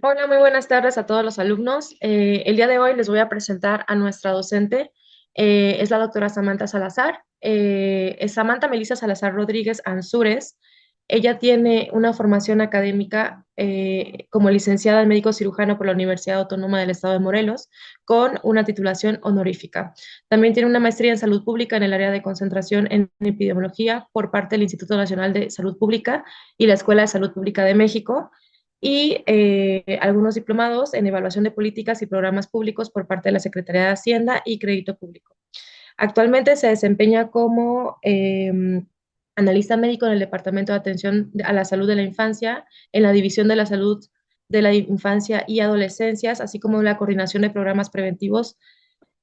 Hola, muy buenas tardes a todos los alumnos. El día de hoy les voy a presentar a nuestra docente. Es la doctora Samantha Salazar. Es Samantha Melissa Salazar Rodríguez Ansúrez. Ella tiene una formación académica como licenciada en médico cirujano por la Universidad Autónoma del Estado de Morelos, con una titulación honorífica. También tiene una maestría en salud pública en el área de concentración en epidemiología por parte del Instituto Nacional de Salud Pública y la Escuela de Salud Pública de México y algunos diplomados en evaluación de políticas y programas públicos por parte de la Secretaría de Hacienda y Crédito Público. Actualmente se desempeña como analista médico en el Departamento de Atención a la Salud de la Infancia, en la División de la Salud de la Infancia y Adolescencias, así como en la coordinación de programas preventivos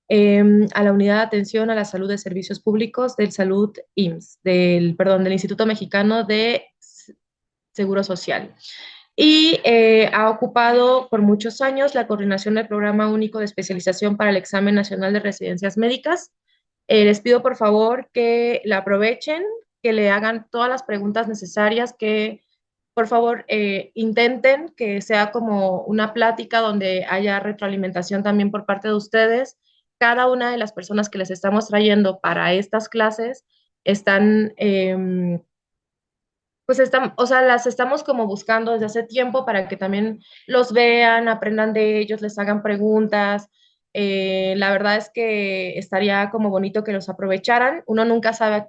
a la Unidad de Atención a la Salud de Servicios Públicos del Salud IMSS, del Instituto Mexicano de Seguro Social y ha ocupado por muchos años la coordinación del Programa Único de Especialización para el Examen Nacional de Residencias Médicas. Les pido por favor que la aprovechen, que le hagan todas las preguntas necesarias, que por favor intenten que sea como una plática donde haya retroalimentación también por parte de ustedes. Cada una de las personas que les estamos trayendo para estas clases están pues están, o sea, las estamos como buscando desde hace tiempo para que también los vean, aprendan de ellos, les hagan preguntas. La verdad es que estaría como bonito que los aprovecharan. Uno nunca sabe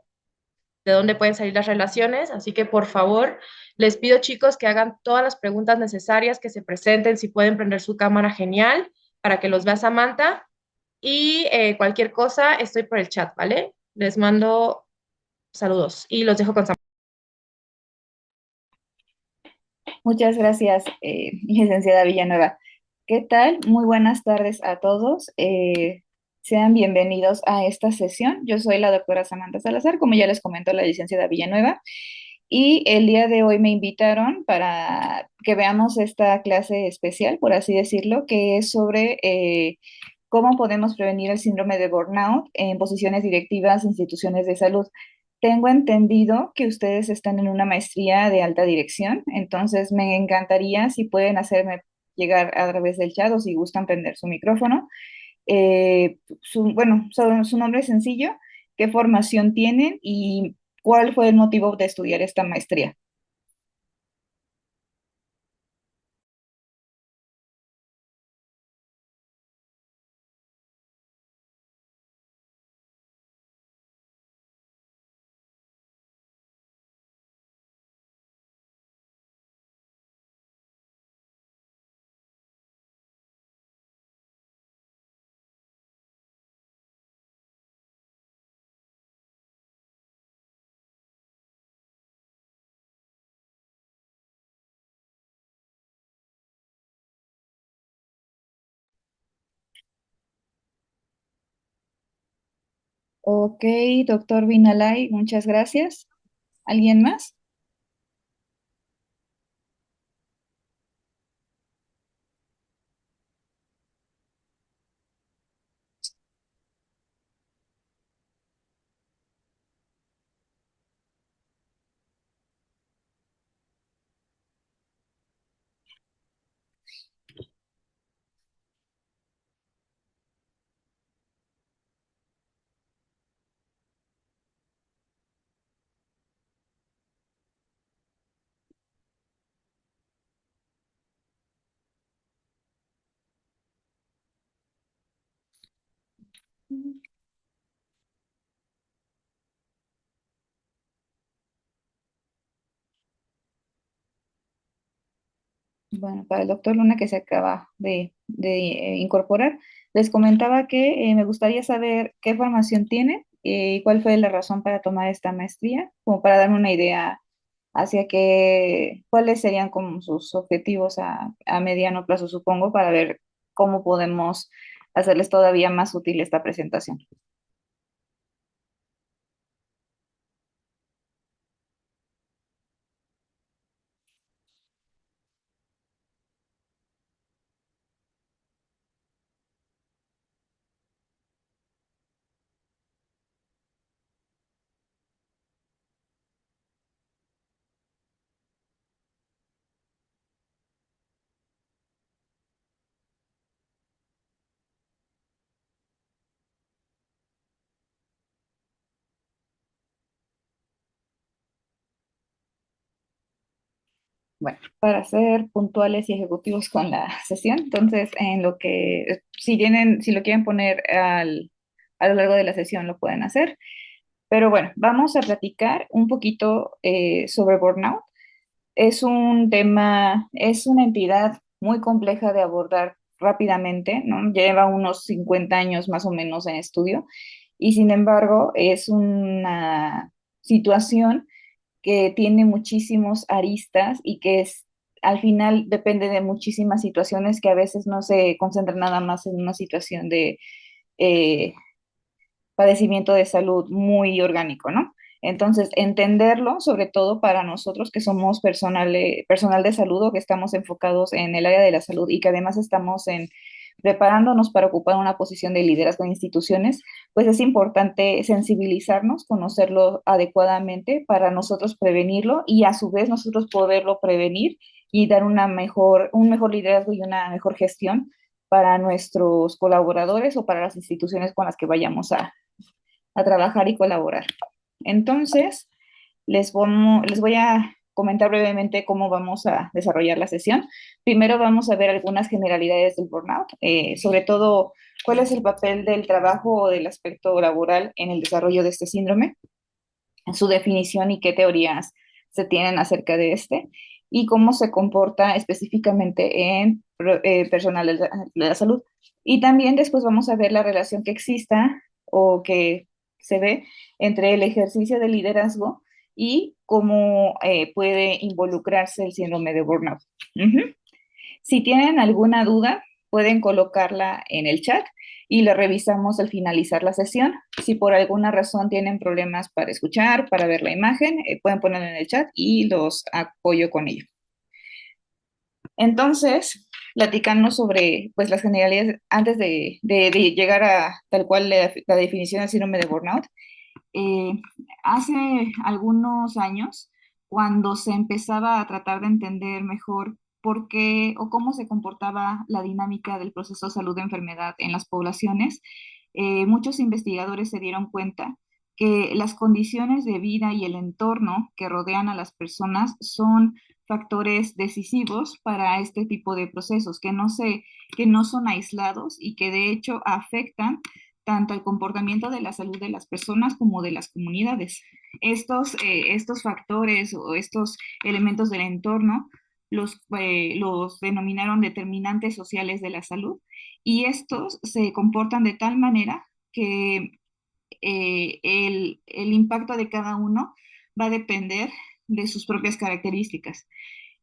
de dónde pueden salir las relaciones, así que por favor, les pido chicos que hagan todas las preguntas necesarias, que se presenten, si pueden prender su cámara, genial, para que los vea Samantha. Y cualquier cosa, estoy por el chat, ¿vale? Les mando saludos y los dejo con Samantha. Muchas gracias, licenciada Villanueva. ¿Qué tal? Muy buenas tardes a todos. Sean bienvenidos a esta sesión. Yo soy la doctora Samantha Salazar, como ya les comentó la licenciada Villanueva, y el día de hoy me invitaron para que veamos esta clase especial, por así decirlo, que es sobre cómo podemos prevenir el síndrome de burnout en posiciones directivas de instituciones de salud. Tengo entendido que ustedes están en una maestría de alta dirección, entonces me encantaría si pueden hacerme llegar a través del chat o si gustan prender su micrófono. Bueno, su nombre sencillo, qué formación tienen y cuál fue el motivo de estudiar esta maestría. Ok, doctor Vinalay, muchas gracias. ¿Alguien más? Bueno, para el doctor Luna que se acaba de incorporar, les comentaba que me gustaría saber qué formación tiene y cuál fue la razón para tomar esta maestría, como para darme una idea hacia qué, cuáles serían como sus objetivos a mediano plazo, supongo, para ver cómo podemos hacerles todavía más útil esta presentación. Bueno, para ser puntuales y ejecutivos con la sesión, entonces en lo que, si lo quieren poner a lo largo de la sesión, lo pueden hacer. Pero bueno, vamos a platicar un poquito sobre burnout. Es un tema, es una entidad muy compleja de abordar rápidamente, ¿no? Lleva unos 50 años más o menos en estudio y sin embargo es una situación que tiene muchísimos aristas y que es, al final depende de muchísimas situaciones que a veces no se concentran nada más en una situación de eh, padecimiento de salud muy orgánico, ¿no? Entonces, entenderlo, sobre todo para nosotros que somos personal de salud o que estamos enfocados en el área de la salud y que además estamos preparándonos para ocupar una posición de liderazgo en instituciones, pues es importante sensibilizarnos, conocerlo adecuadamente para nosotros prevenirlo y a su vez nosotros poderlo prevenir y dar un mejor liderazgo y una mejor gestión para nuestros colaboradores o para las instituciones con las que vayamos a trabajar y colaborar. Entonces, les voy a comentar brevemente cómo vamos a desarrollar la sesión. Primero vamos a ver algunas generalidades del burnout, sobre todo cuál es el papel del trabajo o del aspecto laboral en el desarrollo de este síndrome, su definición y qué teorías se tienen acerca de este, y cómo se comporta específicamente en personal de la salud. Y también después vamos a ver la relación que exista o que se ve entre el ejercicio de liderazgo y cómo puede involucrarse el síndrome de burnout. Uh-huh. Si tienen alguna duda, pueden colocarla en el chat y la revisamos al finalizar la sesión. Si por alguna razón tienen problemas para escuchar, para ver la imagen, pueden ponerla en el chat y los apoyo con ello. Entonces, platicando sobre pues, las generalidades, antes de llegar a tal cual la definición del síndrome de burnout, eh, hace algunos años, cuando se empezaba a tratar de entender mejor por qué o cómo se comportaba la dinámica del proceso salud-enfermedad en las poblaciones, muchos investigadores se dieron cuenta que las condiciones de vida y el entorno que rodean a las personas son factores decisivos para este tipo de procesos, que no son aislados y que de hecho afectan tanto el comportamiento de la salud de las personas como de las comunidades. Estos factores o estos elementos del entorno los denominaron determinantes sociales de la salud y estos se comportan de tal manera que el impacto de cada uno va a depender de sus propias características.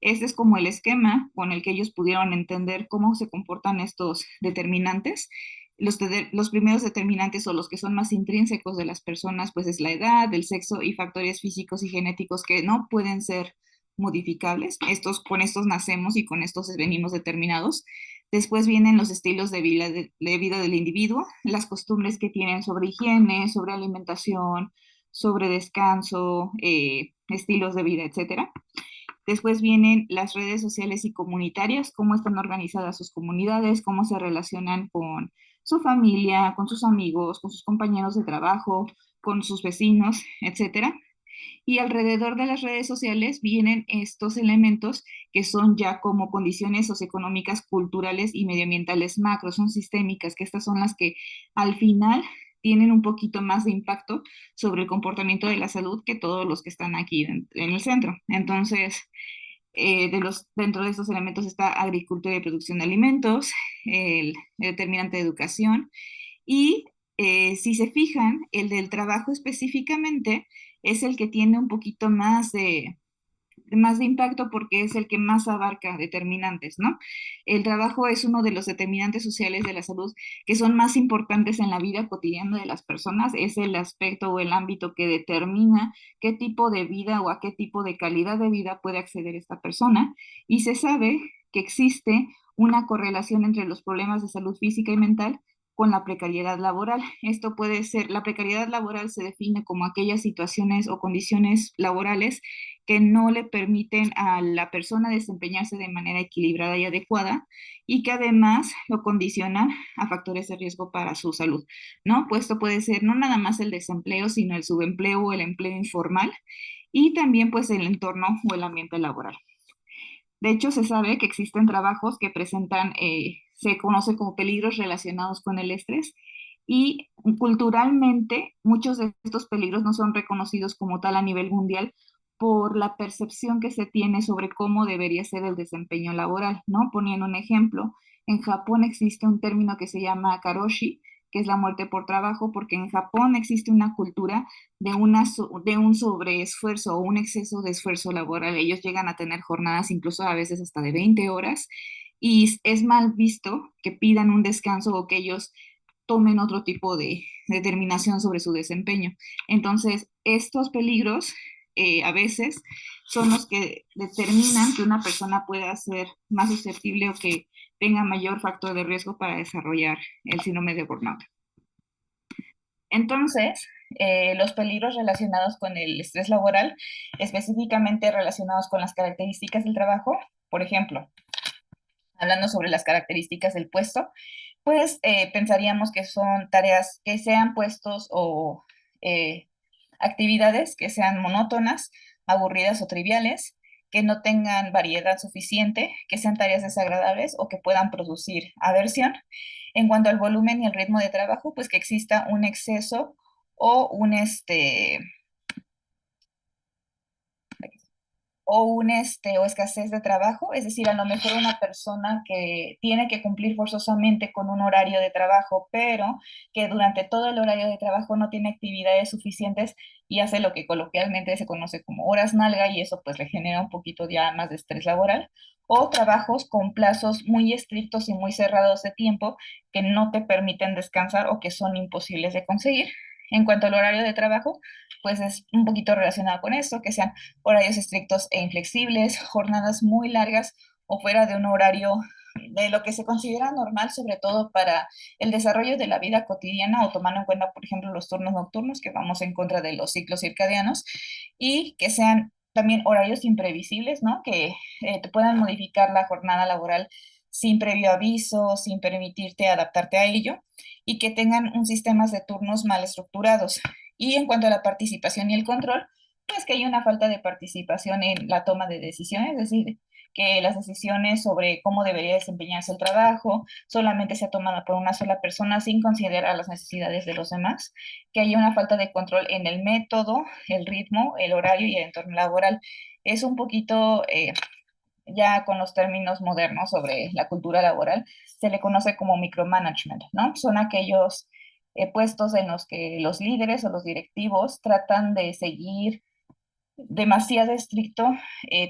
Este es como el esquema con el que ellos pudieron entender cómo se comportan estos determinantes. Los primeros determinantes o los que son más intrínsecos de las personas, pues es la edad, el sexo y factores físicos y genéticos que no pueden ser modificables. Con estos nacemos y con estos venimos determinados. Después vienen los estilos de vida del individuo, las costumbres que tienen sobre higiene, sobre alimentación, sobre descanso, estilos de vida, etcétera. Después vienen las redes sociales y comunitarias, cómo están organizadas sus comunidades, cómo se relacionan con su familia, con sus amigos, con sus compañeros de trabajo, con sus vecinos, etcétera. Y alrededor de las redes sociales vienen estos elementos que son ya como condiciones socioeconómicas, culturales y medioambientales macro, son sistémicas, que estas son las que al final tienen un poquito más de impacto sobre el comportamiento de la salud que todos los que están aquí en el centro. Entonces, dentro de estos elementos está agricultura y producción de alimentos, el determinante de educación y si se fijan, el del trabajo específicamente es el que tiene un poquito más de impacto porque es el que más abarca determinantes, ¿no? El trabajo es uno de los determinantes sociales de la salud que son más importantes en la vida cotidiana de las personas, es el aspecto o el ámbito que determina qué tipo de vida o a qué tipo de calidad de vida puede acceder esta persona y se sabe que existe una correlación entre los problemas de salud física y mental con la precariedad laboral. Esto puede ser, la precariedad laboral se define como aquellas situaciones o condiciones laborales que no le permiten a la persona desempeñarse de manera equilibrada y adecuada y que además lo condicionan a factores de riesgo para su salud, ¿no? Pues esto puede ser no nada más el desempleo, sino el subempleo o el empleo informal y también pues el entorno o el ambiente laboral. De hecho, se sabe que existen trabajos que presentan, se conoce como peligros relacionados con el estrés y culturalmente muchos de estos peligros no son reconocidos como tal a nivel mundial por la percepción que se tiene sobre cómo debería ser el desempeño laboral, ¿no? Poniendo un ejemplo, en Japón existe un término que se llama karoshi, que es la muerte por trabajo, porque en Japón existe una cultura de un sobreesfuerzo o un exceso de esfuerzo laboral. Ellos llegan a tener jornadas incluso a veces hasta de 20 horas y es mal visto que pidan un descanso o que ellos tomen otro tipo de determinación sobre su desempeño. Entonces, estos peligros a veces son los que determinan que una persona pueda ser más susceptible o que tenga mayor factor de riesgo para desarrollar el síndrome de burnout. Entonces, los peligros relacionados con el estrés laboral, específicamente relacionados con las características del trabajo, por ejemplo, hablando sobre las características del puesto, pues pensaríamos que son tareas que sean puestos o eh, actividades que sean monótonas, aburridas o triviales, que no tengan variedad suficiente, que sean tareas desagradables o que puedan producir aversión. En cuanto al volumen y el ritmo de trabajo, pues que exista un exceso o o escasez de trabajo, es decir, a lo mejor una persona que tiene que cumplir forzosamente con un horario de trabajo, pero que durante todo el horario de trabajo no tiene actividades suficientes y hace lo que coloquialmente se conoce como horas nalga y eso pues le genera un poquito ya más de estrés laboral, o trabajos con plazos muy estrictos y muy cerrados de tiempo que no te permiten descansar o que son imposibles de conseguir. En cuanto al horario de trabajo, pues es un poquito relacionado con esto, que sean horarios estrictos e inflexibles, jornadas muy largas o fuera de un horario de lo que se considera normal, sobre todo para el desarrollo de la vida cotidiana o tomando en cuenta, por ejemplo, los turnos nocturnos, que vamos en contra de los ciclos circadianos, y que sean también horarios imprevisibles, ¿no? Que te puedan modificar la jornada laboral sin previo aviso, sin permitirte adaptarte a ello, y que tengan un sistema de turnos mal estructurados. Y en cuanto a la participación y el control, pues que hay una falta de participación en la toma de decisiones, es decir, que las decisiones sobre cómo debería desempeñarse el trabajo solamente sea tomada por una sola persona sin considerar las necesidades de los demás, que haya una falta de control en el método, el ritmo, el horario y el entorno laboral. Es un poquito, ya con los términos modernos sobre la cultura laboral, se le conoce como micromanagement, ¿no? Son aquellos puestos en los que los líderes o los directivos tratan de seguir demasiado estricto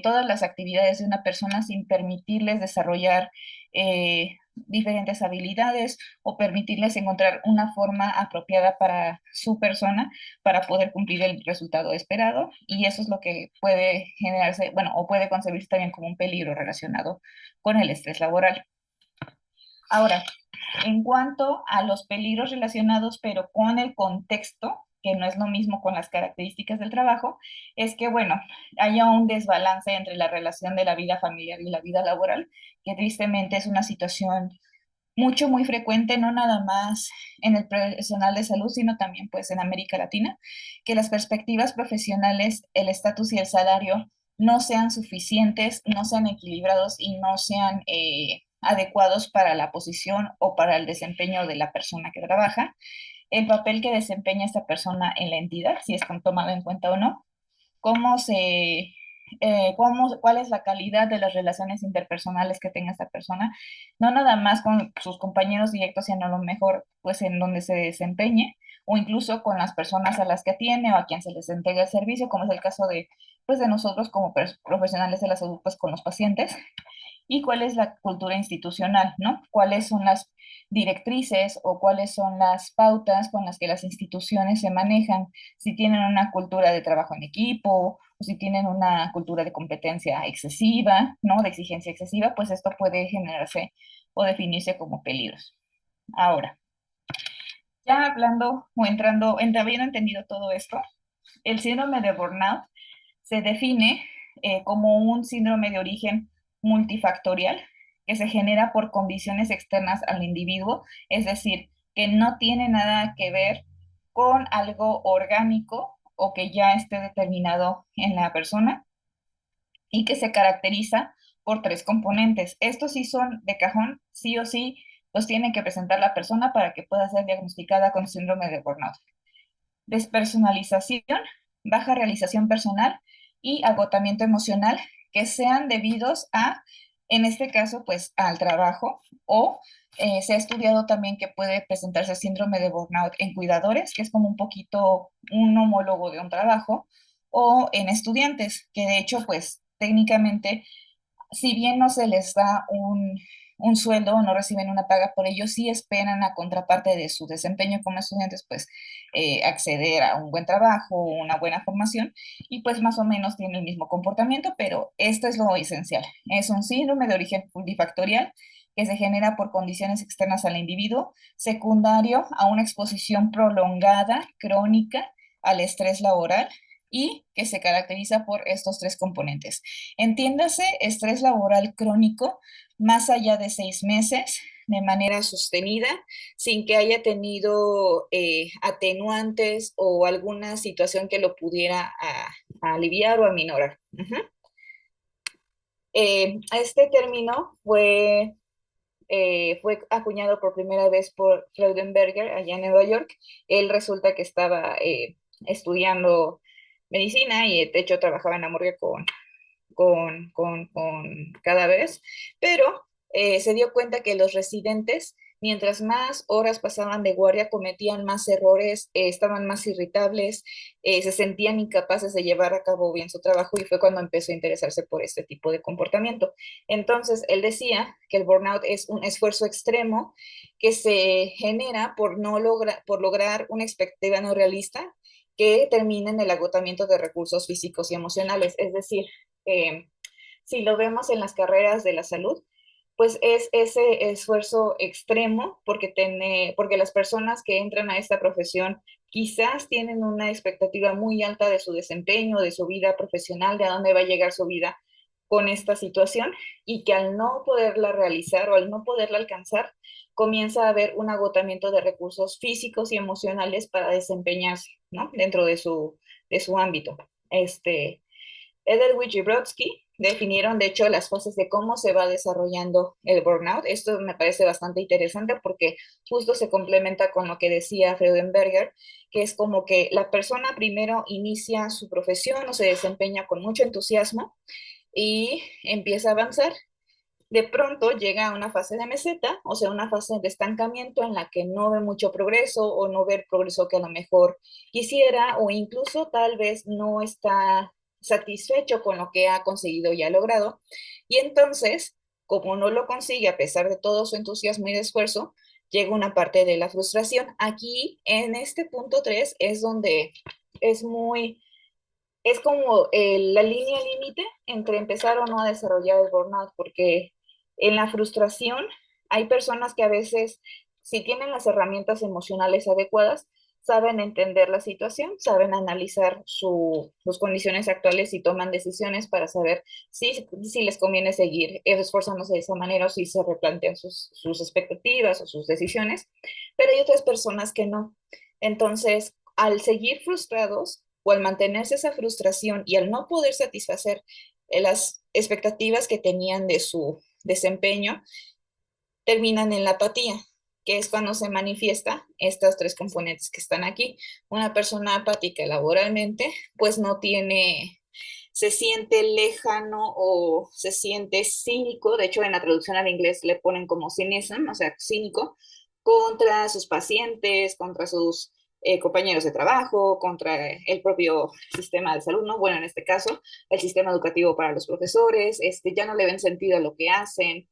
todas las actividades de una persona sin permitirles desarrollar diferentes habilidades o permitirles encontrar una forma apropiada para su persona para poder cumplir el resultado esperado. Y eso es lo que puede generarse, bueno, o puede concebirse también como un peligro relacionado con el estrés laboral. Ahora, en cuanto a los peligros relacionados, pero con el contexto, que no es lo mismo con las características del trabajo, es que, bueno, haya un desbalance entre la relación de la vida familiar y la vida laboral, que tristemente es una situación muy frecuente, no nada más en el personal de salud, sino también pues en América Latina, que las perspectivas profesionales, el estatus y el salario no sean suficientes, no sean equilibrados y no sean adecuados para la posición o para el desempeño de la persona que trabaja, el papel que desempeña esta persona en la entidad, si es tomado en cuenta o no, cómo se, cuál es la calidad de las relaciones interpersonales que tenga esta persona, no nada más con sus compañeros directos, sino a lo mejor pues en donde se desempeñe, o incluso con las personas a las que atiende o a quien se les entrega el servicio, como es el caso de, pues, de nosotros como profesionales de la salud, pues con los pacientes, y cuál es la cultura institucional, ¿no? Cuáles son las directrices o cuáles son las pautas con las que las instituciones se manejan, si tienen una cultura de trabajo en equipo o si tienen una cultura de competencia excesiva, ¿no? De exigencia excesiva, pues esto puede generarse o definirse como peligros. Ahora, ya hablando o entrando, habiendo entendido todo esto, el síndrome de burnout se define como un síndrome de origen multifactorial que se genera por condiciones externas al individuo, es decir, que no tiene nada que ver con algo orgánico o que ya esté determinado en la persona y que se caracteriza por tres componentes. Estos sí son de cajón, sí o sí los tiene que presentar la persona para que pueda ser diagnosticada con síndrome de burnout. Despersonalización, baja realización personal y agotamiento emocional que sean debidos a, en este caso, pues al trabajo o se ha estudiado también que puede presentarse síndrome de burnout en cuidadores, que es como un poquito un homólogo de un trabajo, o en estudiantes, que de hecho, pues técnicamente si bien no se les da un sueldo o no reciben una paga por ello, sí esperan a contraparte de su desempeño como estudiantes, pues acceder a un buen trabajo, una buena formación y pues más o menos tienen el mismo comportamiento, pero esto es lo esencial. Es un síndrome de origen multifactorial que se genera por condiciones externas al individuo, secundario a una exposición prolongada, crónica, al estrés laboral y que se caracteriza por estos tres componentes. Entiéndase, estrés laboral crónico más allá de 6 meses, de manera sostenida, sin que haya tenido atenuantes o alguna situación que lo pudiera a aliviar o aminorar. Este término fue acuñado por primera vez por Freudenberger allá en Nueva York. Él resulta que estaba estudiando medicina y de hecho trabajaba en la morgue con cadáveres, pero se dio cuenta que los residentes, mientras más horas pasaban de guardia, cometían más errores, estaban más irritables, se sentían incapaces de llevar a cabo bien su trabajo y fue cuando empezó a interesarse por este tipo de comportamiento. Entonces, él decía que el burnout es un esfuerzo extremo que se genera por lograr una expectativa no realista que termina en el agotamiento de recursos físicos y emocionales. Es decir, eh, si lo vemos en las carreras de la salud, pues es ese esfuerzo extremo porque las personas que entran a esta profesión quizás tienen una expectativa muy alta de su desempeño, de su vida profesional, de a dónde va a llegar su vida con esta situación y que al no poderla realizar o al no poderla alcanzar, comienza a haber un agotamiento de recursos físicos y emocionales para desempeñarse, ¿no? Dentro de su ámbito. Edelwich y Brodsky definieron, de hecho, las fases de cómo se va desarrollando el burnout. Esto me parece bastante interesante porque justo se complementa con lo que decía Freudenberger, que es como que la persona primero inicia su profesión o se desempeña con mucho entusiasmo y empieza a avanzar. De pronto llega a una fase de meseta, o sea, una fase de estancamiento en la que no ve mucho progreso o no ve el progreso que a lo mejor quisiera o incluso tal vez no está satisfecho con lo que ha conseguido y ha logrado. Y entonces, como no lo consigue a pesar de todo su entusiasmo y de esfuerzo, llega una parte de la frustración. Aquí, en este punto 3, es donde es muy es como la línea límite entre empezar o no a desarrollar el burnout, porque en la frustración hay personas que a veces, si tienen las herramientas emocionales adecuadas, saben entender la situación, saben analizar sus condiciones actuales y toman decisiones para saber si les conviene seguir esforzándose de esa manera o si se replantean sus expectativas o sus decisiones, pero hay otras personas que no. Entonces, al seguir frustrados, o al mantenerse esa frustración y al no poder satisfacer las expectativas que tenían de su desempeño, terminan en la apatía, que es cuando se manifiesta estas tres componentes que están aquí. Una persona apática laboralmente, pues no tiene, se siente lejano o se siente cínico, de hecho en la traducción al inglés le ponen como cynicism, o sea, cínico, contra sus pacientes, contra sus compañeros de trabajo, contra el propio sistema de salud, ¿no? Bueno, en este caso, el sistema educativo para los profesores, ya no le ven sentido a lo que hacen,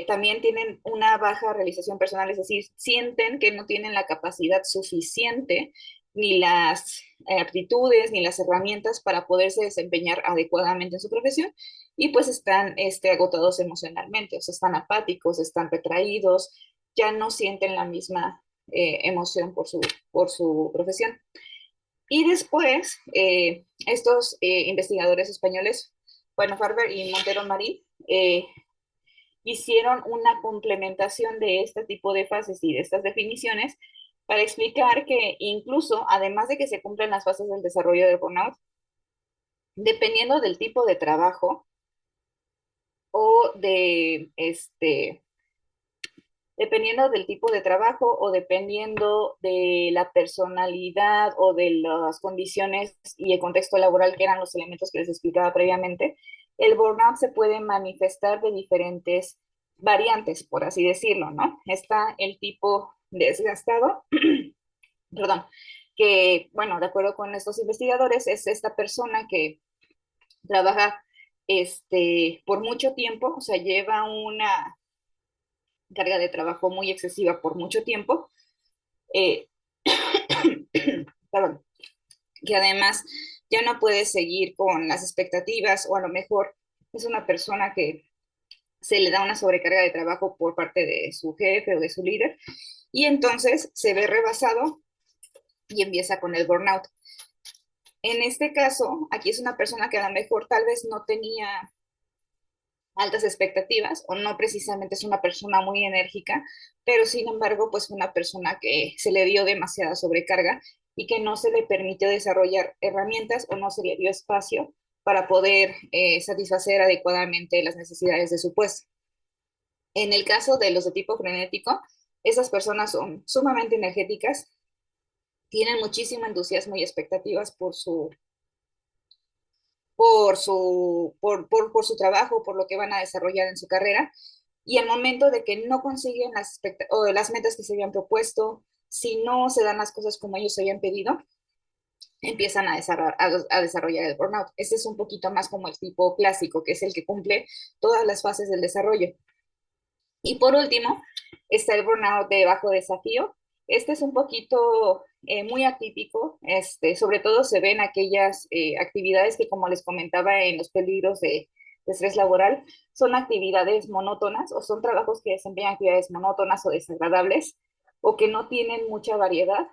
también tienen una baja realización personal, es decir, sienten que no tienen la capacidad suficiente ni las aptitudes ni las herramientas para poderse desempeñar adecuadamente en su profesión y pues están agotados emocionalmente, o sea, están apáticos, están retraídos, ya no sienten la misma emoción por su profesión. Y después, estos investigadores españoles, bueno, Farber y Montero Marín, hicieron una complementación de este tipo de fases y de estas definiciones para explicar que incluso, además de que se cumplen las fases del desarrollo del burnout, dependiendo del tipo de trabajo o de, dependiendo del tipo de trabajo o dependiendo de la personalidad o de las condiciones y el contexto laboral, que eran los elementos que les explicaba previamente, el burnout se puede manifestar de diferentes variantes, por así decirlo, ¿no? Está el tipo desgastado, perdón, que, bueno, de acuerdo con estos investigadores, es esta persona que trabaja por mucho tiempo, o sea, lleva una carga de trabajo muy excesiva por mucho tiempo, eh, perdón, que además ya no puede seguir con las expectativas o a lo mejor es una persona que se le da una sobrecarga de trabajo por parte de su jefe o de su líder y entonces se ve rebasado y empieza con el burnout. En este caso, aquí es una persona que a lo mejor tal vez no tenía altas expectativas o no precisamente es una persona muy enérgica, pero sin embargo, pues una persona que se le dio demasiada sobrecarga y que no se le permitió desarrollar herramientas o no se le dio espacio para poder satisfacer adecuadamente las necesidades de su puesto. En el caso de los de tipo frenético, esas personas son sumamente energéticas, tienen muchísimo entusiasmo y expectativas por su trabajo, por lo que van a desarrollar en su carrera, y al momento de que no consiguen o las metas que se habían propuesto, si no se dan las cosas como ellos habían pedido, empiezan a desarrollar el burnout. Este es un poquito más como el tipo clásico, que es el que cumple todas las fases del desarrollo. Y por último, está el burnout de bajo desafío. Este es un poquito muy atípico, sobre todo se ven aquellas actividades que, como les comentaba en los peligros de estrés laboral, son actividades monótonas o son trabajos que desempeñan actividades monótonas o desagradables o que no tienen mucha variedad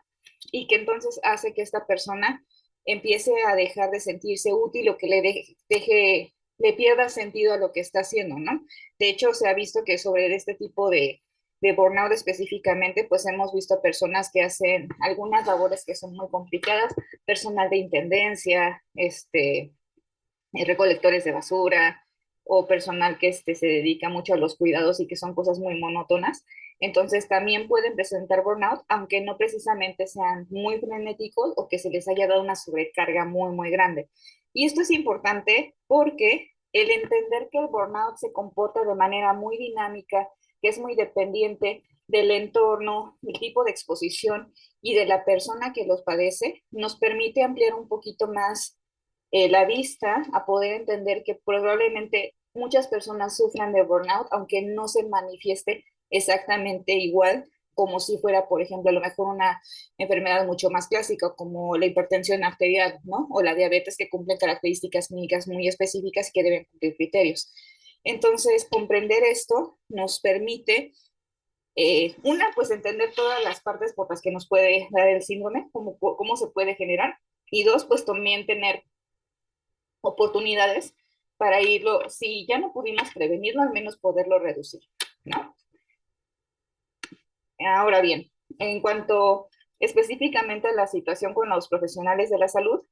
y que entonces hace que esta persona empiece a dejar de sentirse útil o que le pierda sentido a lo que está haciendo, ¿no? De hecho, se ha visto que sobre este tipo de burnout específicamente, pues hemos visto personas que hacen algunas labores que son muy complicadas, personal de intendencia, recolectores de basura o personal que se dedica mucho a los cuidados y que son cosas muy monótonas. Entonces también pueden presentar burnout, aunque no precisamente sean muy frenéticos o que se les haya dado una sobrecarga muy, muy grande. Y esto es importante porque el entender que el burnout se comporta de manera muy dinámica, que es muy dependiente del entorno, del tipo de exposición y de la persona que los padece, nos permite ampliar un poquito más la vista a poder entender que probablemente muchas personas sufran de burnout, aunque no se manifieste exactamente igual como si fuera, por ejemplo, a lo mejor una enfermedad mucho más clásica como la hipertensión arterial, ¿no? O la diabetes que cumplen características clínicas muy específicas y que deben cumplir criterios. Entonces, comprender esto nos permite, una, pues entender todas las partes por las que nos puede dar el síndrome, cómo se puede generar, y dos, pues también tener oportunidades para irlo, si ya no pudimos prevenirlo, al menos poderlo reducir, ¿no? Ahora bien, en cuanto específicamente a la situación con los profesionales de la salud,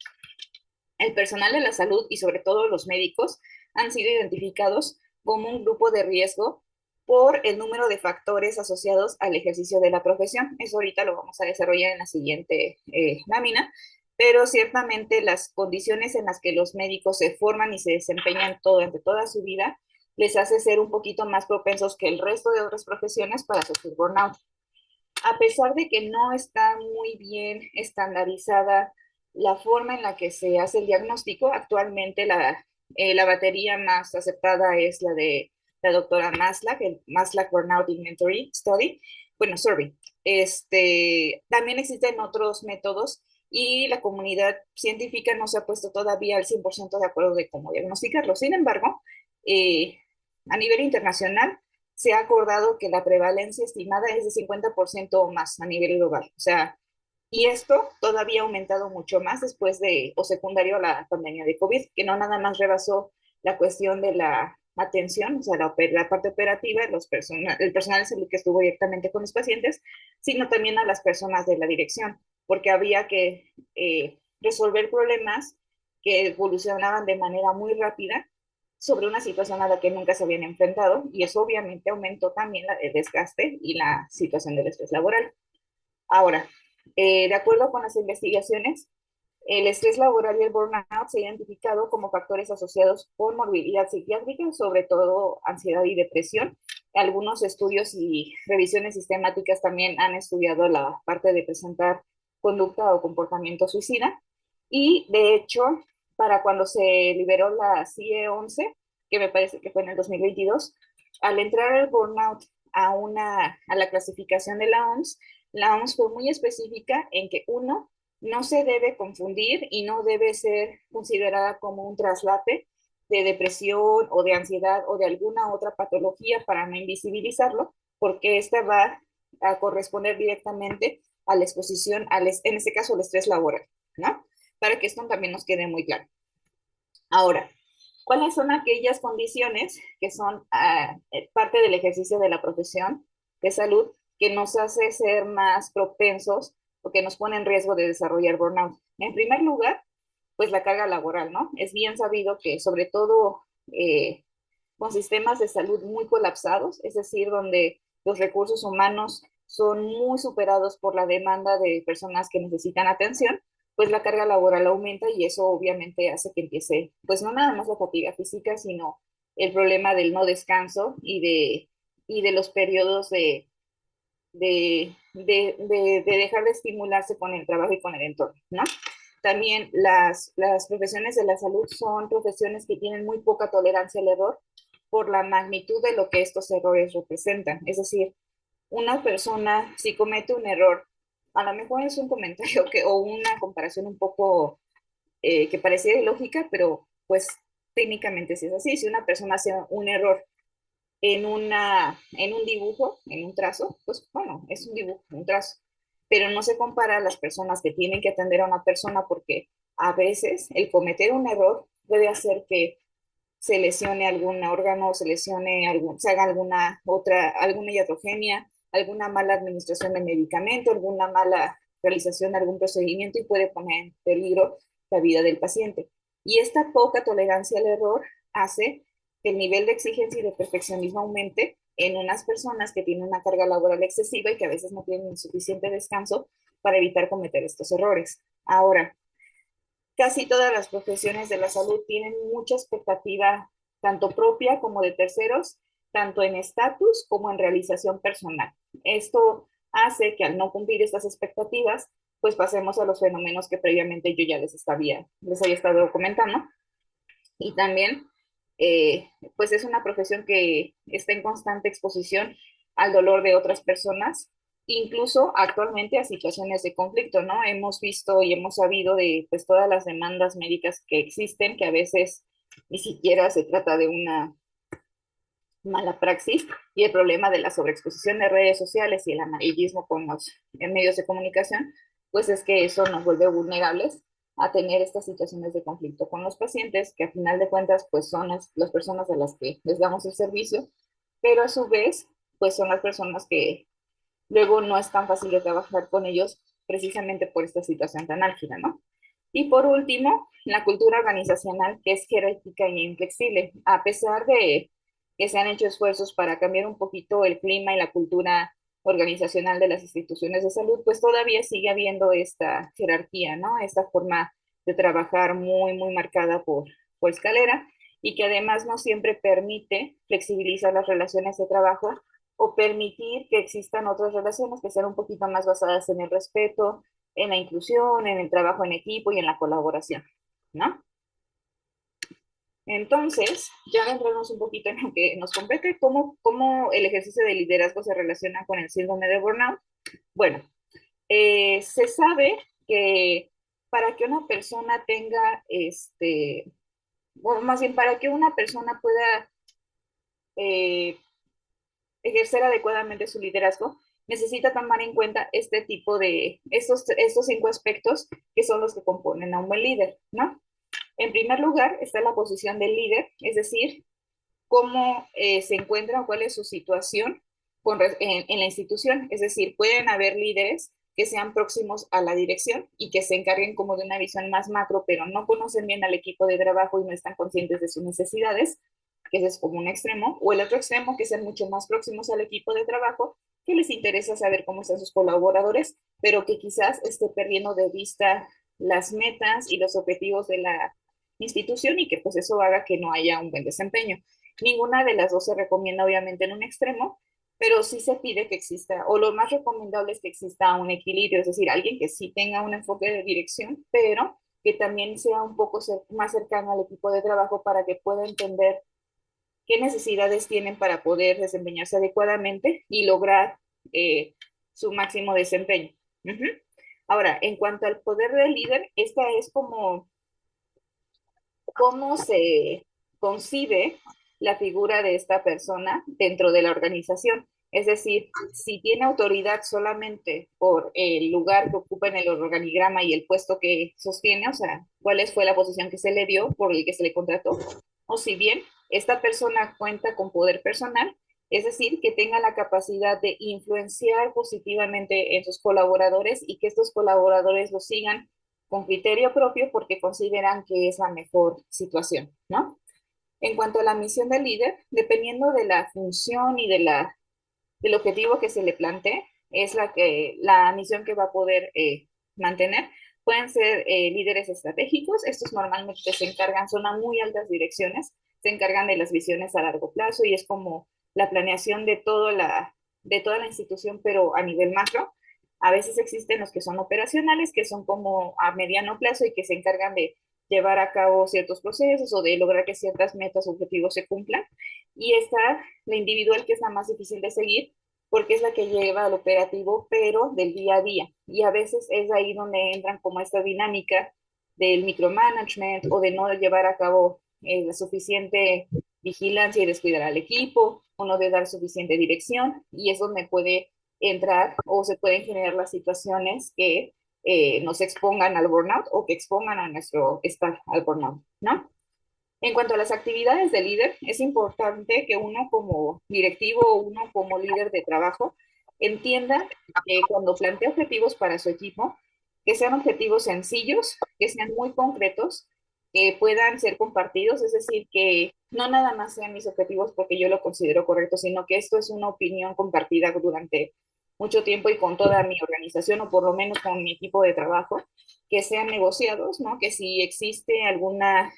el personal de la salud y sobre todo los médicos han sido identificados como un grupo de riesgo por el número de factores asociados al ejercicio de la profesión. Eso ahorita lo vamos a desarrollar en la siguiente lámina, pero ciertamente las condiciones en las que los médicos se forman y se desempeñan durante toda su vida les hace ser un poquito más propensos que el resto de otras profesiones para sufrir burnout. A pesar de que no está muy bien estandarizada la forma en la que se hace el diagnóstico, actualmente la batería más aceptada es la de la doctora Maslach, el Maslach Burnout Inventory Study, bueno, Survey. También existen otros métodos y la comunidad científica no se ha puesto todavía al 100% de acuerdo de cómo diagnosticarlo. Sin embargo, a nivel internacional, se ha acordado que la prevalencia estimada es de 50% o más a nivel global. O sea, y esto todavía ha aumentado mucho más después de, o secundario a la pandemia de COVID, que no nada más rebasó la cuestión de la atención, o sea, la parte operativa, el personal de salud que estuvo directamente con los pacientes, sino también a las personas de la dirección, porque había que resolver problemas que evolucionaban de manera muy rápida sobre una situación a la que nunca se habían enfrentado y eso obviamente aumentó también el desgaste y la situación del estrés laboral. Ahora, de acuerdo con las investigaciones, el estrés laboral y el burnout se han identificado como factores asociados con morbilidad psiquiátrica, sobre todo ansiedad y depresión. Algunos estudios y revisiones sistemáticas también han estudiado la parte de presentar conducta o comportamiento suicida. Y de hecho, para cuando se liberó la CIE-11, que me parece que fue en el 2022, al entrar el burnout a la clasificación de la OMS fue muy específica en que uno, no se debe confundir y no debe ser considerada como un traslape de depresión o de ansiedad o de alguna otra patología para no invisibilizarlo, porque esta va a corresponder directamente a la exposición, en este caso, al estrés laboral, ¿no? Para que esto también nos quede muy claro. Ahora, ¿cuáles son aquellas condiciones que son parte del ejercicio de la profesión de salud que nos hace ser más propensos o que nos pone en riesgo de desarrollar burnout? En primer lugar, pues la carga laboral, ¿no? Es bien sabido que sobre todo con sistemas de salud muy colapsados, es decir, donde los recursos humanos son muy superados por la demanda de personas que necesitan atención, pues la carga laboral aumenta y eso obviamente hace que empiece, pues no nada más la fatiga física, sino el problema del no descanso y de los periodos de dejar de estimularse con el trabajo y con el entorno, ¿no? También las profesiones de la salud son profesiones que tienen muy poca tolerancia al error por la magnitud de lo que estos errores representan. Es decir, una persona, si comete un error, a lo mejor es un comentario o una comparación un poco que parecía ilógica, pero pues técnicamente sí es así. Si una persona hace un error en un dibujo, en un trazo, pues bueno, es un dibujo, un trazo, pero no se compara a las personas que tienen que atender a una persona porque a veces el cometer un error puede hacer que se lesione algún órgano, se haga alguna iatrogenia, alguna mala administración de medicamento, alguna mala realización de algún procedimiento y puede poner en peligro la vida del paciente. Y esta poca tolerancia al error hace que el nivel de exigencia y de perfeccionismo aumente en unas personas que tienen una carga laboral excesiva y que a veces no tienen suficiente descanso para evitar cometer estos errores. Ahora, casi todas las profesiones de la salud tienen mucha expectativa, tanto propia como de terceros, tanto en estatus como en realización personal. Esto hace que al no cumplir estas expectativas, pues pasemos a los fenómenos que previamente yo ya les había estado comentando. Y también, pues es una profesión que está en constante exposición al dolor de otras personas, incluso actualmente a situaciones de conflicto, ¿no? Hemos visto y hemos sabido de pues todas las demandas médicas que existen, que a veces ni siquiera se trata de una mala praxis y el problema de la sobreexposición de redes sociales y el amarillismo con los medios de comunicación, pues es que eso nos vuelve vulnerables a tener estas situaciones de conflicto con los pacientes, que a final de cuentas pues son las personas a las que les damos el servicio, pero a su vez pues son las personas que luego no es tan fácil de trabajar con ellos precisamente por esta situación tan álgida, ¿no? Y por último, la cultura organizacional que es jerárquica y inflexible. A pesar de que se han hecho esfuerzos para cambiar un poquito el clima y la cultura organizacional de las instituciones de salud, pues todavía sigue habiendo esta jerarquía, ¿no? Esta forma de trabajar muy, muy marcada por escalera y que además no siempre permite flexibilizar las relaciones de trabajo o permitir que existan otras relaciones que sean un poquito más basadas en el respeto, en la inclusión, en el trabajo en equipo y en la colaboración, ¿no? Entonces, ya entramos un poquito en lo que nos compete, cómo el ejercicio de liderazgo se relaciona con el síndrome de burnout. Bueno, se sabe que para que una persona tenga, o más bien para que una persona pueda eh, ejercer adecuadamente su liderazgo, necesita tomar en cuenta estos 5 aspectos que son los que componen a un buen líder, ¿no? En primer lugar está la posición del líder, es decir, cómo se encuentra, cuál es su situación en la institución. Es decir, pueden haber líderes que sean próximos a la dirección y que se encarguen como de una visión más macro, pero no conocen bien al equipo de trabajo y no están conscientes de sus necesidades. que ese es como un extremo, o el otro extremo, que sean mucho más próximos al equipo de trabajo, que les interesa saber cómo están sus colaboradores, pero que quizás esté perdiendo de vista las metas y los objetivos de la institución y que pues eso haga que no haya un buen desempeño. Ninguna de las dos se recomienda obviamente en un extremo, pero sí se pide que exista, o lo más recomendable es que exista un equilibrio, es decir, alguien que sí tenga un enfoque de dirección, pero que también sea un poco más cercano al equipo de trabajo para que pueda entender qué necesidades tienen para poder desempeñarse adecuadamente y lograr su máximo desempeño. Uh-huh. Ahora, en cuanto al poder del líder, esta es como cómo se concibe la figura de esta persona dentro de la organización. Es decir, si tiene autoridad solamente por el lugar que ocupa en el organigrama y el puesto que sostiene, o sea, fue la posición que se le dio, por el que se le contrató, o si bien esta persona cuenta con poder personal, es decir, que tenga la capacidad de influenciar positivamente en sus colaboradores y que estos colaboradores lo sigan con criterio propio porque consideran que es la mejor situación, ¿no? En cuanto a la misión del líder, dependiendo de la función y del objetivo que se le plantee, es la misión que va a poder mantener. Pueden ser líderes estratégicos, estos normalmente se encargan, son a muy altas direcciones, se encargan de las visiones a largo plazo y es como la planeación de toda la institución, pero a nivel macro. A veces existen los que son operacionales, que son como a mediano plazo y que se encargan de llevar a cabo ciertos procesos o de lograr que ciertas metas o objetivos se cumplan. Y está la individual, que es la más difícil de seguir, porque es la que lleva al operativo, pero del día a día. Y a veces es ahí donde entran como esta dinámica del micromanagement o de no llevar a cabo la suficiente vigilancia y descuidar al equipo, o no de dar suficiente dirección, y es donde puede entrar o se pueden generar las situaciones que nos expongan al burnout o que expongan a nuestro staff al burnout, ¿no? En cuanto a las actividades de líder, es importante que uno como directivo o uno como líder de trabajo entienda que cuando plantea objetivos para su equipo, que sean objetivos sencillos, que sean muy concretos, que puedan ser compartidos, es decir, que no nada más sean mis objetivos porque yo lo considero correcto, sino que esto es una opinión compartida durante mucho tiempo y con toda mi organización o por lo menos con mi equipo de trabajo, que sean negociados, ¿no? Que si existe alguna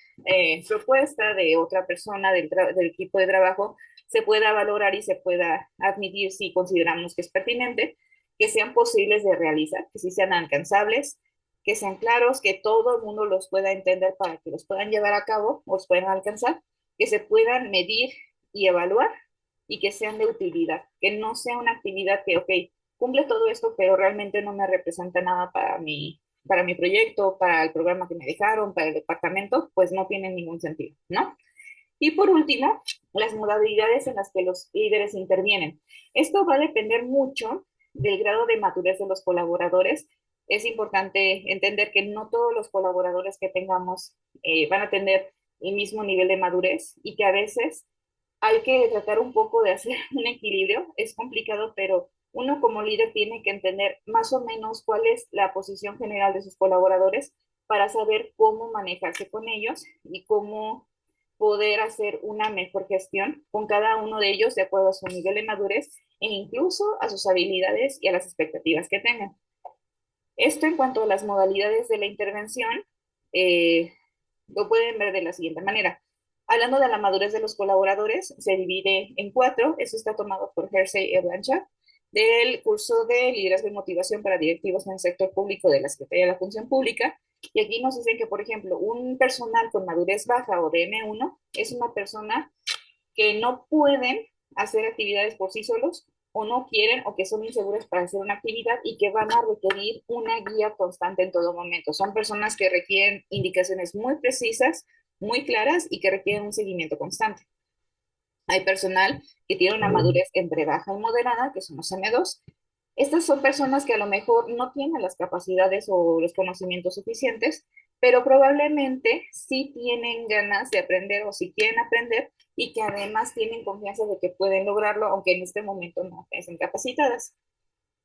propuesta de otra persona del equipo de trabajo se pueda valorar y se pueda admitir si consideramos que es pertinente, que sean posibles de realizar, que sí sean alcanzables, que sean claros, que todo el mundo los pueda entender para que los puedan llevar a cabo o los puedan alcanzar, que se puedan medir y evaluar y que sean de utilidad, que no sea una actividad que, ok, cumple todo esto, pero realmente no me representa nada para mi proyecto, para el programa que me dejaron, para el departamento, pues no tiene ningún sentido, ¿no? Y por último, las modalidades en las que los líderes intervienen. Esto va a depender mucho del grado de madurez de los colaboradores. Es importante entender que no todos los colaboradores que tengamos van a tener el mismo nivel de madurez y que a veces hay que tratar un poco de hacer un equilibrio. Es complicado, pero uno como líder tiene que entender más o menos cuál es la posición general de sus colaboradores para saber cómo manejarse con ellos y cómo poder hacer una mejor gestión con cada uno de ellos de acuerdo a su nivel de madurez e incluso a sus habilidades y a las expectativas que tengan. Esto en cuanto a las modalidades de la intervención, eh, lo pueden ver de la siguiente manera. Hablando de la madurez de los colaboradores, se divide en cuatro. Eso está tomado por Hersey y Blanchard del curso de liderazgo y motivación para directivos en el sector público de la Secretaría de la Función Pública. Y aquí nos dicen que, por ejemplo, un personal con madurez baja o de M1 es una persona que no pueden hacer actividades por sí solos o no quieren o que son inseguros para hacer una actividad y que van a requerir una guía constante en todo momento. Son personas que requieren indicaciones muy precisas, muy claras y que requieren un seguimiento constante. Hay personal que tiene una madurez entre baja y moderada, que son los M2. Estas son personas que a lo mejor no tienen las capacidades o los conocimientos suficientes, pero probablemente sí tienen ganas de aprender o sí quieren aprender y que además tienen confianza de que pueden lograrlo, aunque en este momento no estén capacitadas.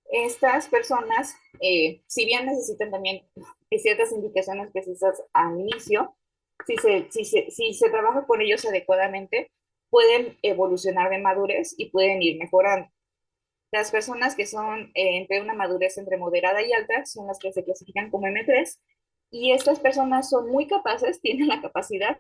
Estas personas, si bien necesitan también ciertas indicaciones precisas al inicio, si se trabaja con ellos adecuadamente, pueden evolucionar de madurez y pueden ir mejorando. Las personas que son entre una madurez entre moderada y alta son las que se clasifican como M3, y estas personas son muy capaces, tienen la capacidad,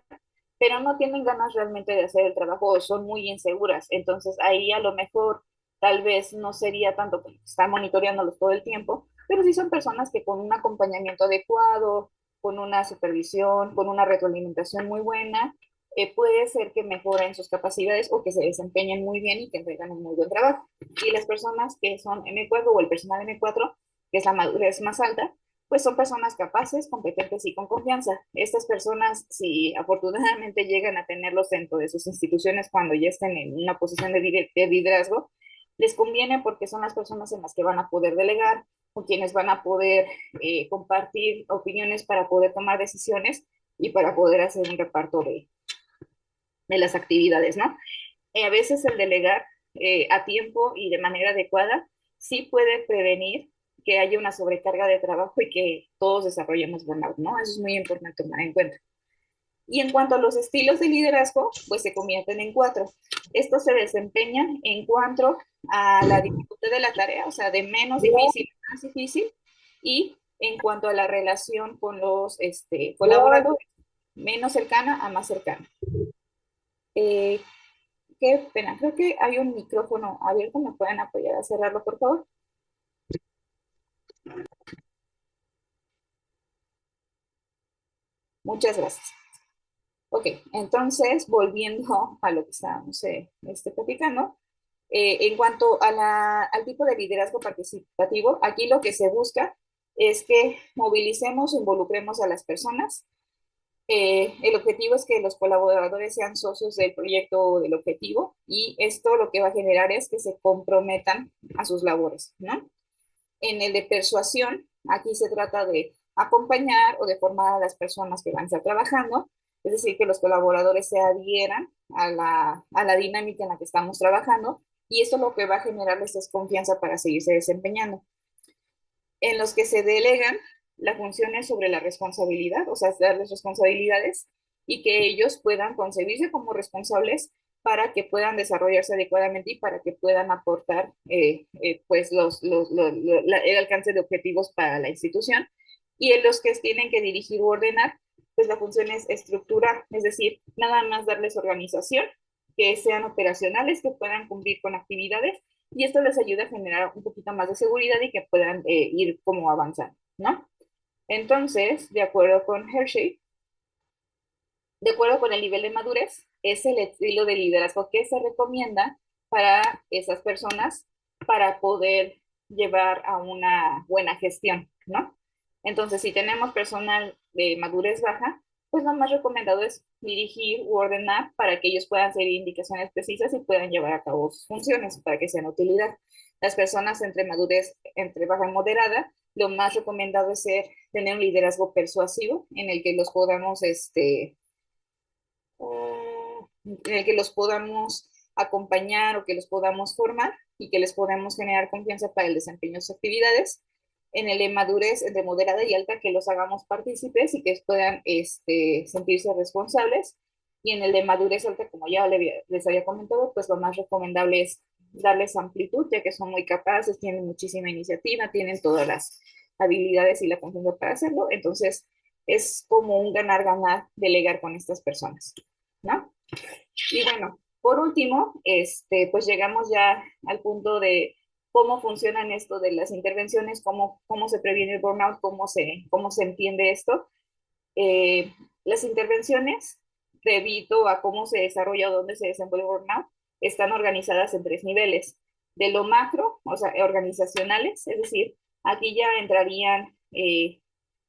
pero no tienen ganas realmente de hacer el trabajo o son muy inseguras. Entonces ahí a lo mejor tal vez no sería tanto porque están monitoreándolos todo el tiempo, pero sí son personas que con un acompañamiento adecuado, con una supervisión, con una retroalimentación muy buena, puede ser que mejoren sus capacidades o que se desempeñen muy bien y que entregan un muy buen trabajo. Y las personas que son M4 o el personal M4, que es la madurez más alta, pues son personas capaces, competentes y con confianza. Estas personas, si afortunadamente llegan a tenerlos dentro de sus instituciones cuando ya estén en una posición de liderazgo, les conviene porque son las personas en las que van a poder delegar, con quienes van a poder compartir opiniones para poder tomar decisiones y para poder hacer un reparto de las actividades, ¿no? A veces el delegar a tiempo y de manera adecuada sí puede prevenir que haya una sobrecarga de trabajo y que todos desarrollemos burnout, ¿no? Eso es muy importante tomar en cuenta. Y en cuanto a los estilos de liderazgo, pues se convierten en cuatro. Estos se desempeñan en cuanto a la dificultad de la tarea, o sea, de menos difícil a más difícil, y en cuanto a la relación con los colaboradores, menos cercana a más cercana. Eh, Qué pena, creo que hay un micrófono abierto, ¿me pueden apoyar a cerrarlo, por favor? Muchas gracias. Ok, entonces, volviendo a lo que estábamos platicando, en cuanto a al tipo de liderazgo participativo, aquí lo que se busca es que movilicemos, involucremos a las personas. El objetivo es que los colaboradores sean socios del proyecto o del objetivo, y esto lo que va a generar es que se comprometan a sus labores, ¿no? En el de persuasión, aquí se trata de acompañar o de formar a las personas que van a estar trabajando, es decir, que los colaboradores se adhieran a la dinámica en la que estamos trabajando, y esto lo que va a generarles es confianza para seguirse desempeñando. En los que se delegan, la función es sobre la responsabilidad, o sea, darles responsabilidades y que ellos puedan concebirse como responsables para que puedan desarrollarse adecuadamente y para que puedan aportar pues el alcance de objetivos para la institución. Y en los que tienen que dirigir u ordenar, pues la función es estructurar, es decir, nada más darles organización, que sean operacionales, que puedan cumplir con actividades, y esto les ayuda a generar un poquito más de seguridad y que puedan ir como avanzando, ¿no? Entonces, de acuerdo con Hershey, de acuerdo con el nivel de madurez, es el estilo de liderazgo que se recomienda para esas personas para poder llevar a una buena gestión, ¿no? Entonces, si tenemos personal de madurez baja, pues lo más recomendado es dirigir u ordenar para que ellos puedan seguir indicaciones precisas y puedan llevar a cabo sus funciones para que sean de utilidad. Las personas entre madurez, entre baja y moderada, lo más recomendado es tener un liderazgo persuasivo en el que los podamos en el que los podamos acompañar o que los podamos formar y que les podamos generar confianza para el desempeño de sus actividades. En el de madurez, entre moderada y alta, que los hagamos partícipes y que puedan sentirse responsables. Y en el de madurez alta, como ya les había comentado, pues lo más recomendable es darles amplitud, ya que son muy capaces, tienen muchísima iniciativa, tienen todas las habilidades y la confianza para hacerlo. Entonces, es como un ganar-ganar delegar con estas personas, ¿no? Y bueno, por último, pues llegamos ya al punto de cómo funcionan esto de las intervenciones, cómo se previene el burnout, cómo se entiende esto. Las intervenciones, debido a cómo se desarrolla o dónde se desenvuelve el burnout, están organizadas en tres niveles. De lo macro, o sea, organizacionales, es decir, aquí ya entrarían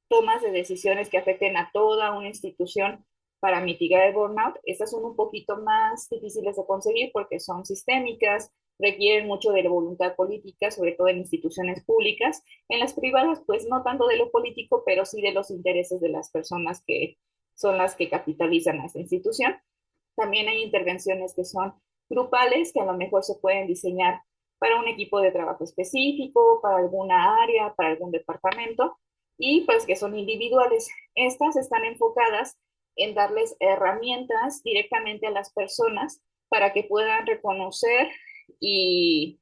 tomas de decisiones que afecten a toda una institución para mitigar el burnout. Estas son un poquito más difíciles de conseguir porque son sistémicas, requieren mucho de la voluntad política, sobre todo en instituciones públicas. En las privadas, pues no tanto de lo político, pero sí de los intereses de las personas que son las que capitalizan a esta institución. También hay intervenciones que son grupales, que a lo mejor se pueden diseñar para un equipo de trabajo específico, para alguna área, para algún departamento, y pues que son individuales. Estas están enfocadas en darles herramientas directamente a las personas para que puedan reconocer y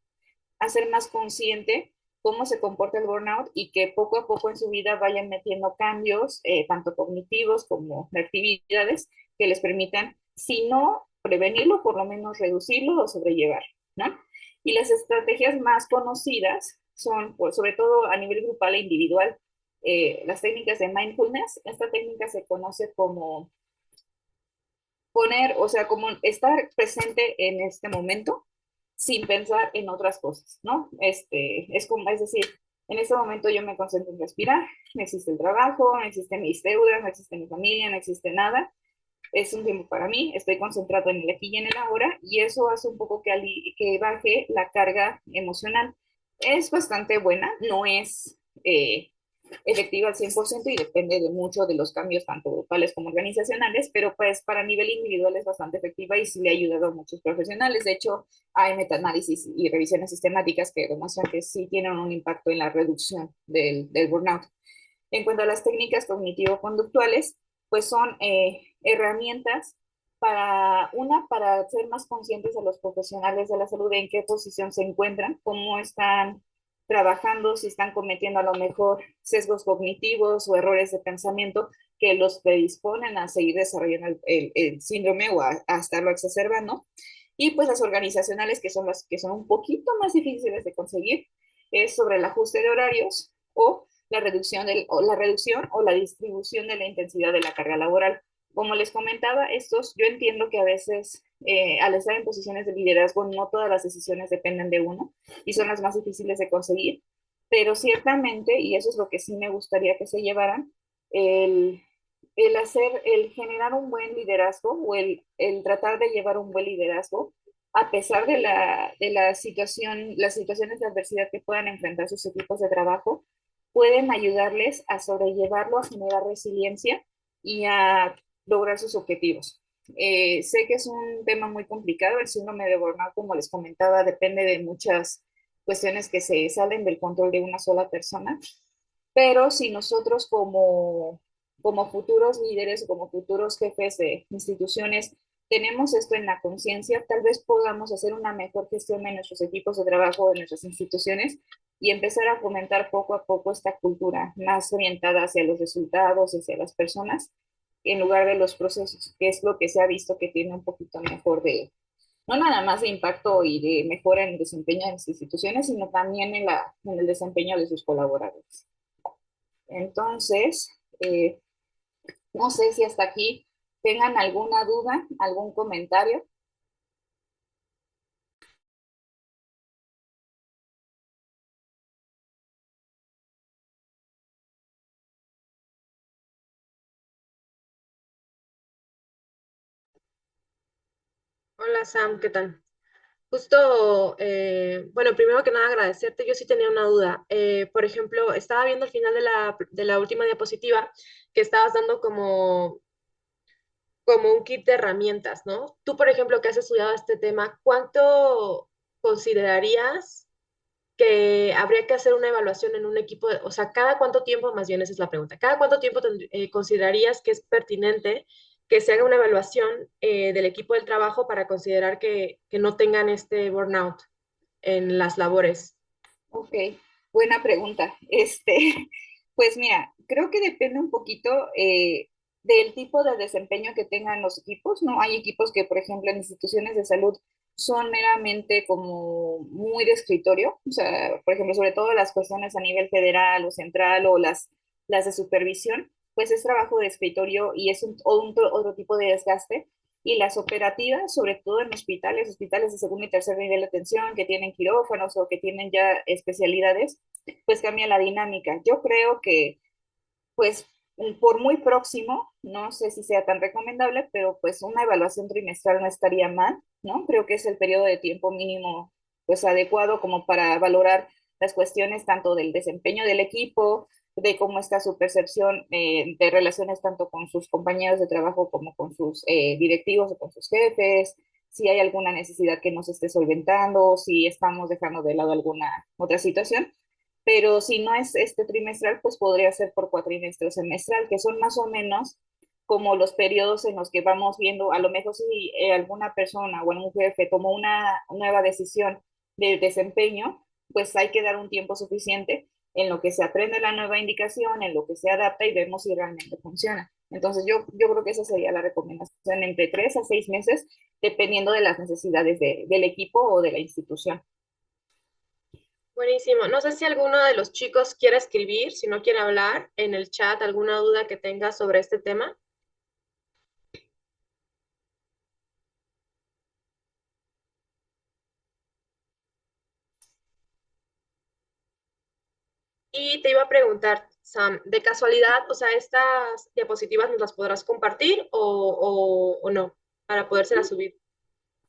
hacer más consciente cómo se comporta el burnout y que poco a poco en su vida vayan metiendo cambios, tanto cognitivos como de actividades, que les permitan, si no prevenirlo, por lo menos reducirlo o sobrellevar, ¿no? Y las estrategias más conocidas son, pues, sobre todo a nivel grupal e individual, las técnicas de mindfulness. Esta técnica se conoce como poner, o sea, como estar presente en este momento sin pensar en otras cosas, ¿no? Es como, es decir, en este momento yo me concentro en respirar, no existe el trabajo, no existen mis deudas, no existe mi familia, no existe nada, es un tiempo para mí, estoy concentrado en el aquí y en el ahora, y eso hace un poco que baje la carga emocional. Es bastante buena, no es efectiva al 100% y depende de mucho de los cambios, tanto grupales como organizacionales, pero pues para nivel individual es bastante efectiva y sí le ha ayudado a muchos profesionales. De hecho, hay metaanálisis y revisiones sistemáticas que demuestran que sí tienen un impacto en la reducción del burnout. En cuanto a las técnicas cognitivo-conductuales, pues son herramientas para ser más conscientes a los profesionales de la salud de en qué posición se encuentran, cómo están trabajando, si están cometiendo a lo mejor sesgos cognitivos o errores de pensamiento que los predisponen a seguir desarrollando el síndrome o a estarlo exacerbando. Y pues las organizacionales, que son las que son un poquito más difíciles de conseguir, es sobre el ajuste de horarios o la reducción o la distribución de la intensidad de la carga laboral. Como les comentaba, yo entiendo que a veces al estar en posiciones de liderazgo no todas las decisiones dependen de uno y son las más difíciles de conseguir, pero ciertamente, y eso es lo que sí me gustaría que se llevaran, el, el generar un buen liderazgo o el tratar de llevar un buen liderazgo a pesar de la situación, las situaciones de adversidad que puedan enfrentar sus equipos de trabajo, pueden ayudarles a sobrellevarlo, a generar resiliencia y a lograr sus objetivos. Sé que es un tema muy complicado, el síndrome de burnout, como les comentaba, depende de muchas cuestiones que se salen del control de una sola persona, pero si nosotros como futuros líderes o como futuros jefes de instituciones tenemos esto en la conciencia, tal vez podamos hacer una mejor gestión de nuestros equipos de trabajo, de nuestras instituciones y empezar a fomentar poco a poco esta cultura más orientada hacia los resultados, hacia las personas, en lugar de los procesos, que es lo que se ha visto que tiene un poquito mejor no nada más de impacto y de mejora en el desempeño de las instituciones, sino también en el desempeño de sus colaboradores. Entonces, no sé si hasta aquí tengan alguna duda, algún comentario. Hola Sam, ¿qué tal? Justo, bueno, primero que nada agradecerte, yo sí tenía una duda. Por ejemplo, estaba viendo al final de de la última diapositiva que estabas dando como un kit de herramientas, ¿no? Tú, por ejemplo, que has estudiado este tema, ¿cuánto considerarías que habría que hacer una evaluación en un equipo? O sea, ¿cada cuánto tiempo, más bien esa es la pregunta, cada cuánto tiempo considerarías que es pertinente que se haga una evaluación del equipo del trabajo para considerar que no tengan este burnout en las labores? Ok, buena pregunta. Pues mira, creo que depende un poquito del tipo de desempeño que tengan los equipos, ¿no? Hay equipos que, por ejemplo, en instituciones de salud son meramente como muy de escritorio, o sea, por ejemplo, sobre todo las cuestiones a nivel federal o central o las de supervisión, pues es trabajo de escritorio y es otro tipo de desgaste. Y las operativas, sobre todo en hospitales de segundo y tercer nivel de atención, que tienen quirófanos o que tienen ya especialidades, pues cambia la dinámica. Yo creo que, pues, por muy próximo, no sé si sea tan recomendable, pero pues una evaluación trimestral no estaría mal, ¿no? Creo que es el periodo de tiempo mínimo, pues, adecuado como para valorar las cuestiones tanto del desempeño del equipo, de cómo está su percepción de relaciones tanto con sus compañeros de trabajo como con sus directivos o con sus jefes, si hay alguna necesidad que nos esté solventando, si estamos dejando de lado alguna otra situación. Pero si no es este trimestral, pues podría ser por cuatrimestre o semestral, que son más o menos como los periodos en los que vamos viendo, a lo mejor si alguna persona o algún jefe tomó una nueva decisión de desempeño, pues hay que dar un tiempo suficiente en lo que se aprende la nueva indicación, en lo que se adapta y vemos si realmente funciona. Entonces yo creo que esa sería la recomendación, entre 3 a 6 meses, dependiendo de las necesidades del equipo o de la institución. Buenísimo. No sé si alguno de los chicos quiere escribir, si no quiere hablar en el chat, alguna duda que tenga sobre este tema. Y te iba a preguntar, Sam, de casualidad, o sea, ¿estas diapositivas nos las podrás compartir o no para podérselas subir?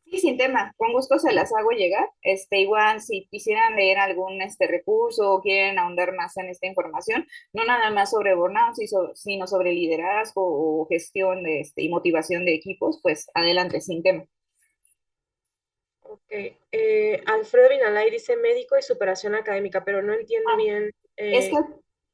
Sí, sin tema, con gusto se las hago llegar. Igual si quisieran leer algún recurso o quieren ahondar más en esta información, no nada más sobre burnout, sino sobre liderazgo o gestión y motivación de equipos, pues adelante, sin tema. Ok. Alfredo Vinalay dice médico y superación académica, pero no entiendo Ah, bien. es que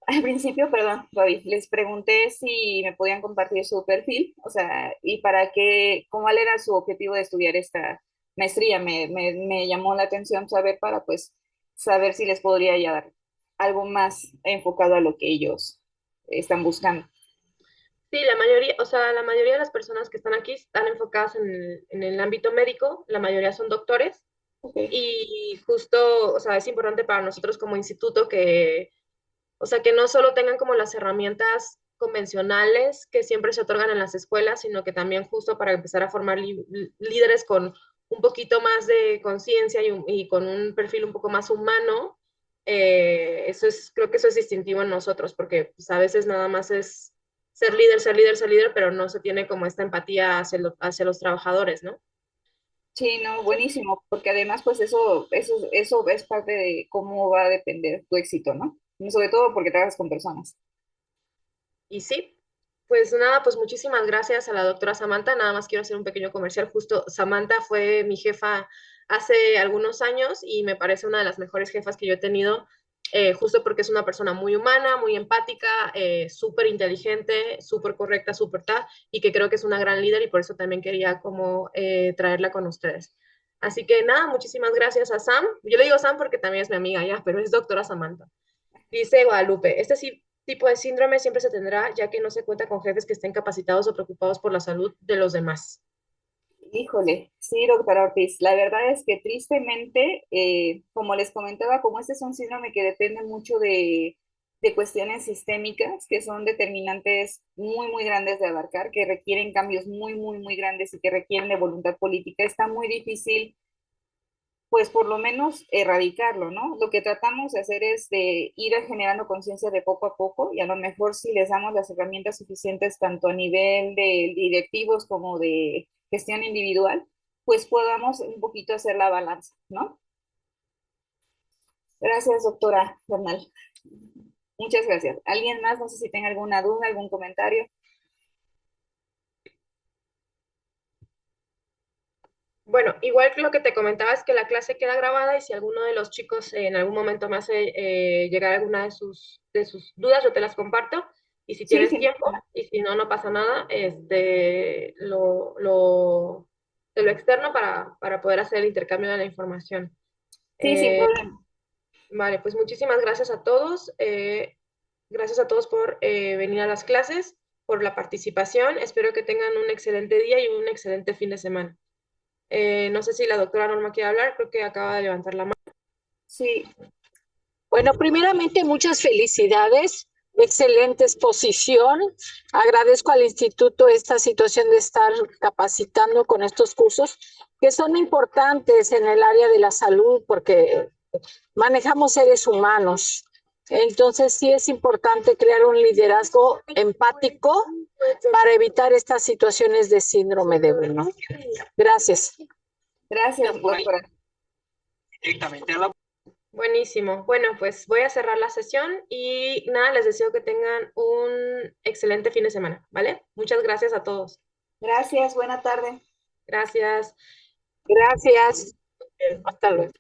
al principio, perdón, Fabi, les pregunté si me podían compartir su perfil, o sea, y para qué, cómo era su objetivo de estudiar esta maestría. Me llamó la atención saber para pues saber si les podría ya dar algo más enfocado a lo que ellos están buscando. Sí, la mayoría, o sea, la mayoría de las personas que están aquí están enfocadas en el ámbito médico, la mayoría son doctores. Ok, Y justo, o sea, es importante para nosotros como instituto que, o sea, que no solo tengan como las herramientas convencionales que siempre se otorgan en las escuelas, sino que también justo para empezar a formar líderes con un poquito más de conciencia y con un perfil un poco más humano. Eso es, creo que eso es distintivo en nosotros, porque pues, a veces nada más es ser líder, ser líder, ser líder, pero no se tiene como esta empatía hacia los trabajadores, ¿no? sí, no, buenísimo, porque además pues eso es parte de cómo va a depender tu éxito, ¿no? Y sobre todo porque trabajas con personas. Y sí, pues nada, pues muchísimas gracias a la doctora Samantha. Nada más quiero hacer un pequeño comercial. Justo Samantha fue mi jefa hace algunos años y me parece una de las mejores jefas que yo he tenido, justo porque es una persona muy humana, muy empática, súper inteligente, súper correcta, súper tal, y que creo que es una gran líder y por eso también quería como traerla con ustedes. Así que nada, muchísimas gracias a Sam. Yo le digo Sam porque también es mi amiga ya, pero es doctora Samantha. Dice Guadalupe, este tipo de síndrome siempre se tendrá, ya que no se cuenta con jefes que estén capacitados o preocupados por la salud de los demás. Híjole, sí, doctora Ortiz, la verdad es que tristemente, como les comentaba, como este es un síndrome que depende mucho de cuestiones sistémicas, que son determinantes muy, muy grandes de abarcar, que requieren cambios muy, muy, muy grandes y que requieren de voluntad política, está muy difícil, pues por lo menos erradicarlo, ¿no? Lo que tratamos de hacer es de ir generando conciencia de poco a poco y a lo mejor si les damos las herramientas suficientes tanto a nivel de directivos como de gestión individual, pues podamos un poquito hacer la balanza, ¿no? Gracias, doctora Bernal. Muchas gracias. ¿Alguien más? No sé si tenga alguna duda, algún comentario. Bueno, igual que lo que te comentaba es que la clase queda grabada y si alguno de los chicos en algún momento me hace llegar alguna de sus dudas, yo te las comparto. Y si Sí, tienes sin tiempo, problema. y si no, no pasa nada, de lo externo para poder hacer el intercambio de la información. Sí, sin Eh, problema. Vale, pues muchísimas gracias a todos. Gracias a todos por venir a las clases, por la participación. Espero que tengan un excelente día y un excelente fin de semana. No sé si la doctora Norma quiere hablar, creo que acaba de levantar la mano. Sí, Bueno, primeramente, muchas felicidades, excelente exposición. Agradezco al instituto esta situación de estar capacitando con estos cursos que son importantes en el área de la salud porque manejamos seres humanos. Entonces, sí es importante crear un liderazgo empático para evitar estas situaciones de síndrome de Bruno. Gracias. gracias, doctora. Buenísimo. Bueno, pues voy a cerrar la sesión y nada, les deseo que tengan un excelente fin de semana, ¿vale? Muchas gracias a todos. Gracias, buena tarde. Gracias. Gracias. Hasta luego.